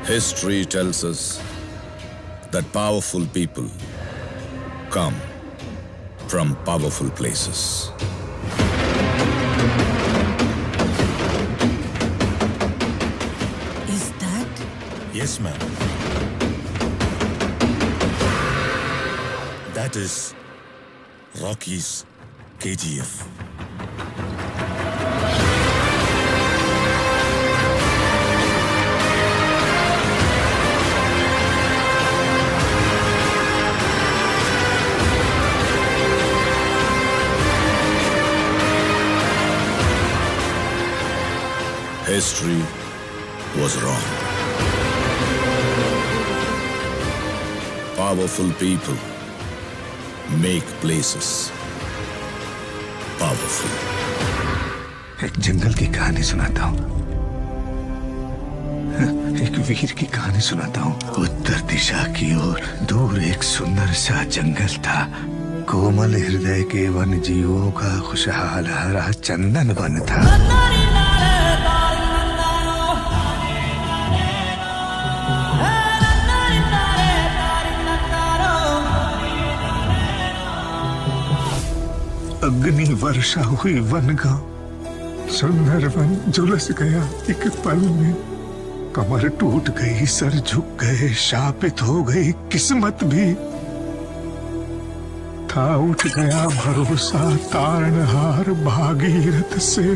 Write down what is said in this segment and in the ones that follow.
History tells us that powerful people come from powerful places. Is that? Yes, ma'am. That is Rocky's KGF. History was wrong. Powerful people make places powerful. एक जंगल की कहानी सुनाता हूँ। एक वीर की कहानी सुनाता हूँ। उत्तर दिशा की ओर दूर एक सुंदर सा जंगल था। कोमल हृदय के वन जीवों का खुशहाल हरा चंदन वन था। अग्नि वर्षा हुई वन का सुंदर वन झुलस गया एक पल में। कमर टूट गई, सर झुक गए, शापित हो गई किस्मत भी। था उठ गया भरोसा तारणहार भागीरथ से,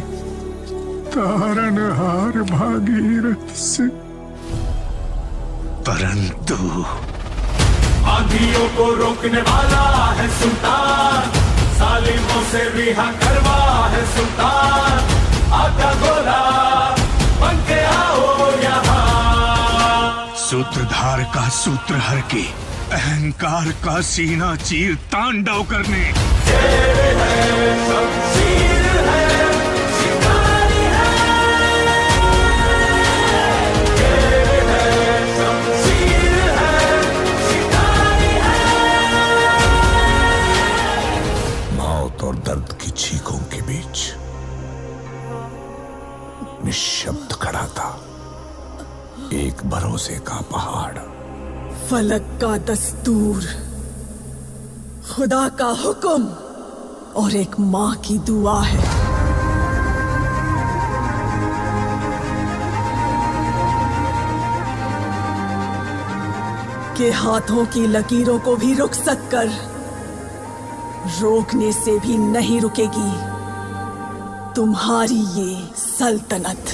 तारणहार भागीरथ से। परंतु आंधियों को रोकने वाला है सुल्तान, सालिमों से रिहा करवा है सुल्तान। आका गोला बन के आओ यहाँ। सूत्रधार का सूत्रहर के अहंकार का सीना चीर तांडव करने। शेर है, शमशीर है, शिकारी है। शेर है, शमशीर है, शिकारी है। मौत और दर्द की चीखों के बीच निशब्द खड़ा था एक भरोसे का पहाड़। फलक का दस्तूर, खुदा का हुक्म और एक माँ की दुआ है। के हाथों की लकीरों को भी रुखसत कर, रोकने से भी नहीं रुकेगी तुम्हारी ये सल्तनत।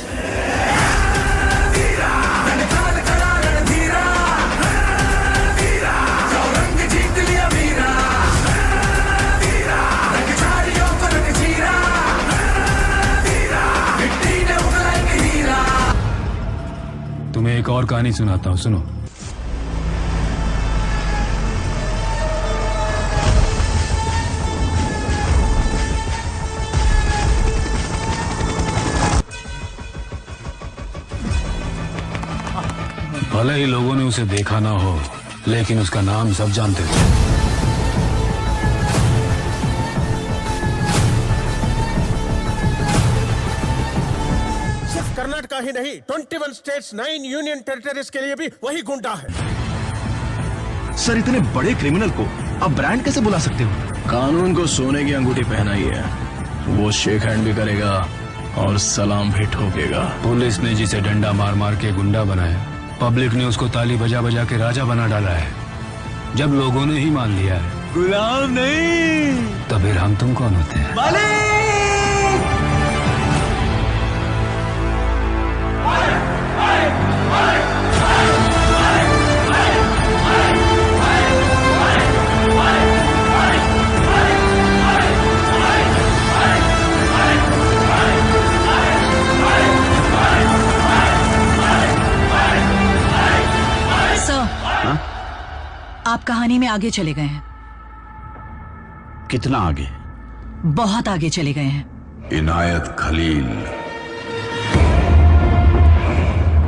तुम्हें एक और कहानी सुनाता हूं, सुनो। भले ही लोगों ने उसे देखा ना हो, लेकिन उसका नाम सब जानते थे। सिर्फ कर्नाटका ही नहीं, 21 स्टेट्स, 9 यूनियन टेरिटरीज के लिए भी वही गुंडा है। सर, इतने बड़े क्रिमिनल को आप ब्रांड कैसे बुला सकते हो? कानून को सोने की अंगूठी पहनाई है, वो शेक हैंड भी करेगा और सलाम भी ठोकेगा। पुलिस ने जिसे डंडा मार मार के गुंडा बनाया, पब्लिक ने उसको ताली बजा बजा के राजा बना डाला है। जब लोगों ने ही मान लिया है गुलाम नहीं, तो फिर हम तुम कौन होते हैं? आप कहानी में आगे चले गए हैं। कितना आगे? बहुत आगे चले गए हैं। इनायत खलील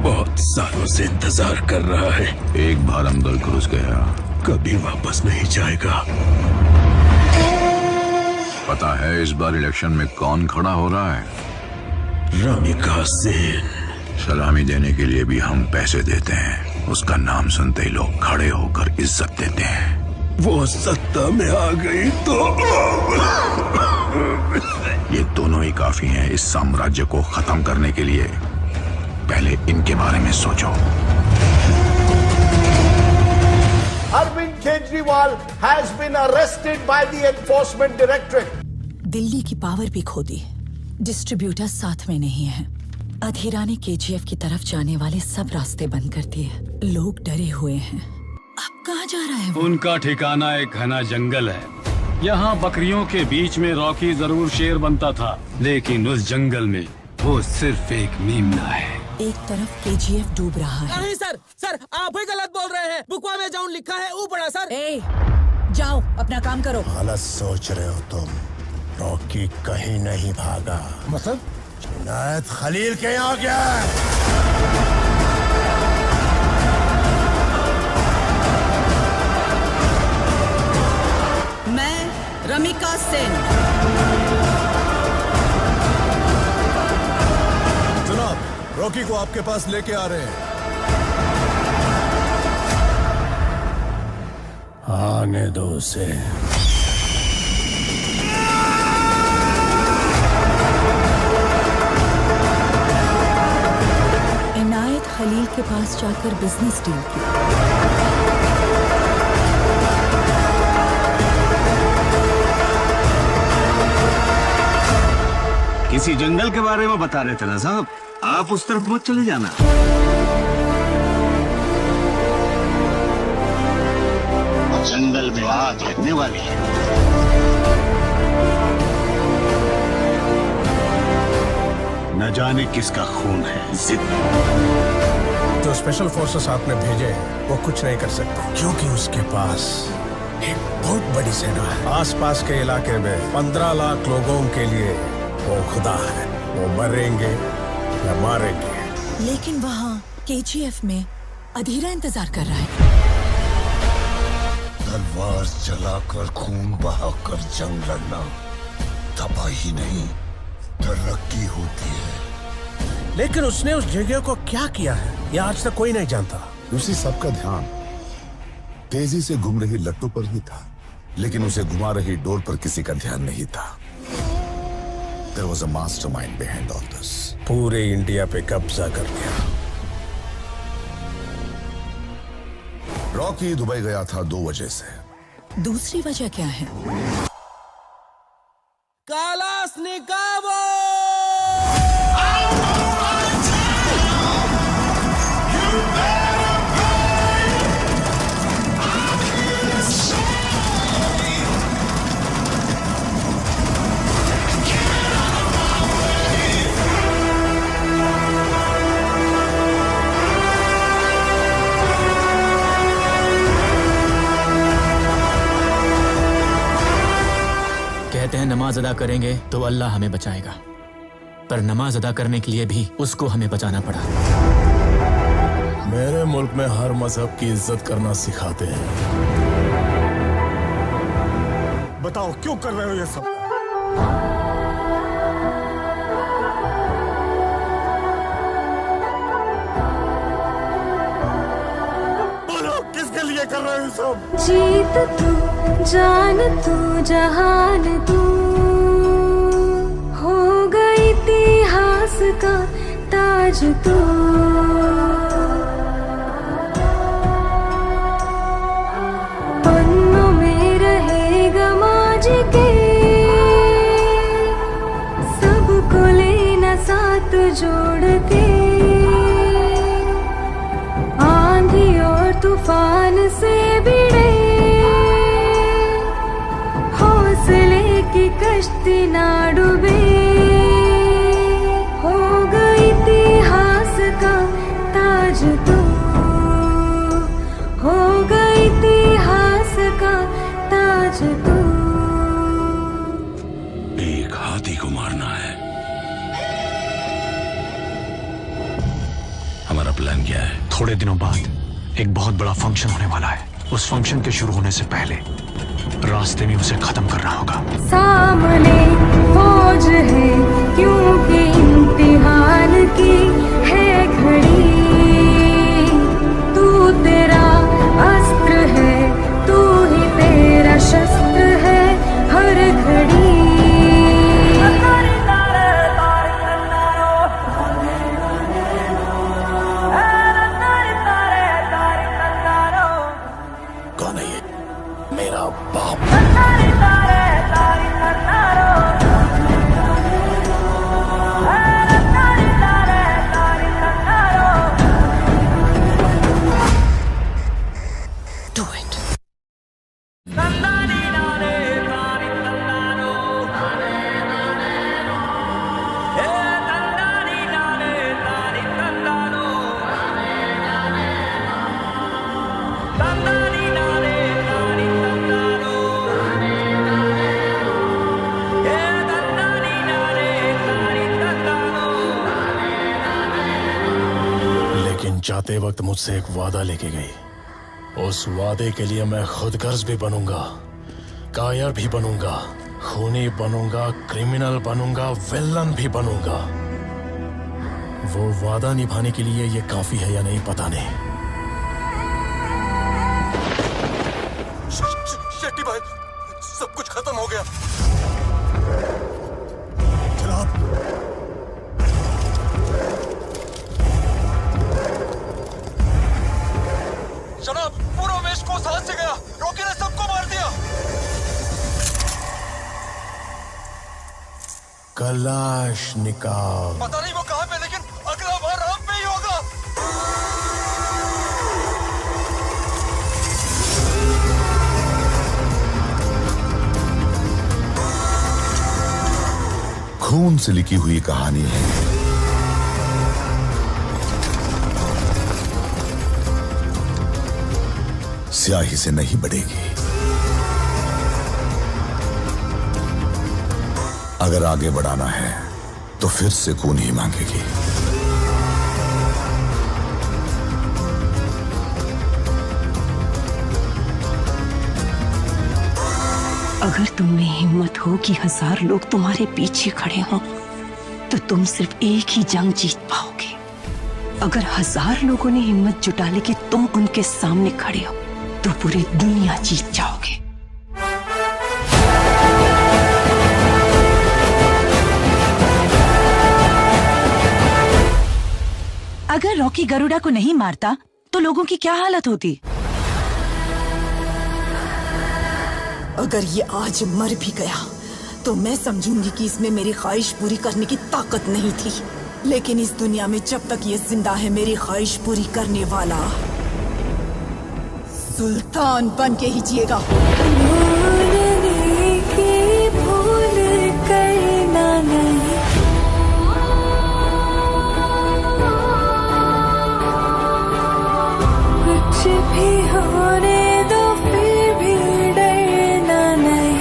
बहुत सालों से इंतजार कर रहा है। एक बार अंदर घुस गया, कभी वापस नहीं जाएगा। पता है इस बार इलेक्शन में कौन खड़ा हो रहा है? रमिका सेन। सलामी देने के लिए भी हम पैसे देते हैं। उसका नाम सुनते ही लोग खड़े होकर इज्जत देते हैं। वो सत्ता में आ गई तो ये दोनों ही काफी हैं इस साम्राज्य को खत्म करने के लिए। पहले इनके बारे में सोचो। Arvind Kejriwal has been arrested by the Enforcement Directorate. Delhi की पावर भी खो दी, डिस्ट्रीब्यूटर साथ में नहीं है। अधीरा ने केजीएफ की तरफ जाने वाले सब रास्ते बंद कर दिए। लोग डरे हुए हैं। अब कहाँ जा रहा है वो? उनका ठिकाना एक घना जंगल है। यहाँ बकरियों के बीच में रॉकी जरूर शेर बनता था, लेकिन उस जंगल में वो सिर्फ एक मीमना है। एक तरफ केजीएफ डूब रहा है। नहीं सर, सर आप ही गलत बोल रहे हैं। बुकवा में जाऊन लिखा है ऊपर सर। ए, जाओ अपना काम करो। गलत सोच रहे हो तुम। रॉकी कहीं नहीं भागा। मतलब इनायत खलील के यहाँ गया है। मैं रमिका सेन। जनाब, रॉकी को आपके पास लेके आ रहे हैं। आने दो उसे। इनायत खलील के पास जाकर बिजनेस डील की। किसी जंगल के बारे में बता रहे थे ना साहब, आप उस तरफ मत चले जाना। जंगल में आग लगने वाली है। न जाने किसका खून है। जिद जो स्पेशल फोर्सेस आपने भेजे वो कुछ नहीं कर सकते, क्योंकि उसके पास एक बहुत बड़ी सेना है। आसपास के इलाके में 15 लाख लोगों के लिए वो खुदा है। वो मरेंगे या मारेंगे। लेकिन वहाँ केजीएफ में अधीरा इंतजार कर रहा है। तलवार चलाकर खून बहाकर जंग लड़ना तबाही नहीं, तरक्की होती है। लेकिन उसने उस जगह को क्या किया है यह आज तक कोई नहीं जानता। उसी सबका ध्यान तेजी से घूम रही लट्टू पर ही था, लेकिन उसे घुमा रही डोर पर किसी का ध्यान नहीं था। There was a mastermind behind all this. पूरे इंडिया पे कब्जा कर लिया। रॉकी दुबई गया था 2 वजह से। दूसरी वजह क्या है? कालास निकाबो। कहते हैं नमाज अदा करेंगे तो अल्लाह हमें बचाएगा, पर नमाज अदा करने के लिए भी उसको हमें बचाना पड़ा। मेरे मुल्क में हर मजहब की इज्जत करना सिखाते हैं। बताओ क्यों कर रहे हो ये सब? बोलो किसके लिए कर रहे हो ये सब? जीत तू, जान तू, जहान तू, हो गई इतिहास का ताज तू। पन्नों में रहेगा माज के, सबको लेना साथ जोड़ के। आंधी और तूफान से भिड़े की कश्ती ना डूबे, होगा इतिहास का ताज तू, होगा इतिहास का ताज तू। एक हाथी को मारना है। हमारा प्लान क्या है? थोड़े दिनों बाद एक बहुत बड़ा फंक्शन होने वाला है। उस फंक्शन के शुरू होने से पहले रास्ते में उसे खत्म करना होगा। सामने फौज है क्योंकि इम्तिहान की है जाते वक्त मुझसे एक वादा लेके गई। उस वादे के लिए मैं खुदगर्ज भी बनूंगा, कायर भी बनूंगा, खूनी बनूंगा, क्रिमिनल बनूंगा, विलन भी बनूंगा। वो वादा निभाने के लिए ये काफी है या नहीं पता नहीं। शेट्टी भाई, सब कुछ खत्म हो गया। जनाब, पूरा वेस्ट कोस्ट हाथ से गया। रॉकी ने सबको मार दिया। कलाशनिकोव। पता नहीं वो कहां पे, लेकिन अगला बार हम पे ही होगा। खून से लिखी हुई कहानी है। स्याही से नहीं बढ़ेगी। अगर आगे बढ़ाना है तो फिर से खून ही मांगेगी। अगर तुम में हिम्मत हो कि 1000 लोग तुम्हारे पीछे खड़े हों तो तुम सिर्फ एक ही जंग जीत पाओगे। अगर 1000 लोगों ने हिम्मत जुटा ली कि तुम उनके सामने खड़े हो तो पूरी दुनिया जीत जाओगे। अगर रॉकी गरुड़ा को नहीं मारता तो लोगों की क्या हालत होती? अगर ये आज मर भी गया तो मैं समझूंगी कि इसमें मेरी ख्वाहिश पूरी करने की ताकत नहीं थी। लेकिन इस दुनिया में जब तक ये जिंदा है, मेरी ख्वाहिश पूरी करने वाला सुल्तान बन के ही जिएगा। भूल करना नहीं, कुछ भी होने दो, फिर भी डरना नहीं।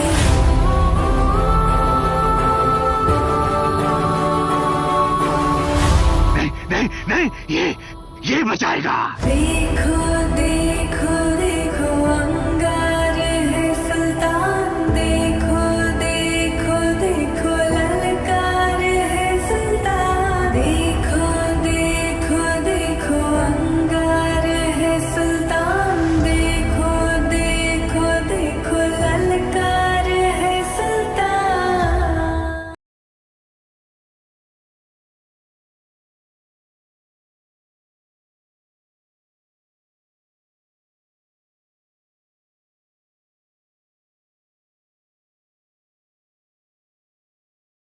नहीं नहीं नहीं, ये बचाएगा। देखो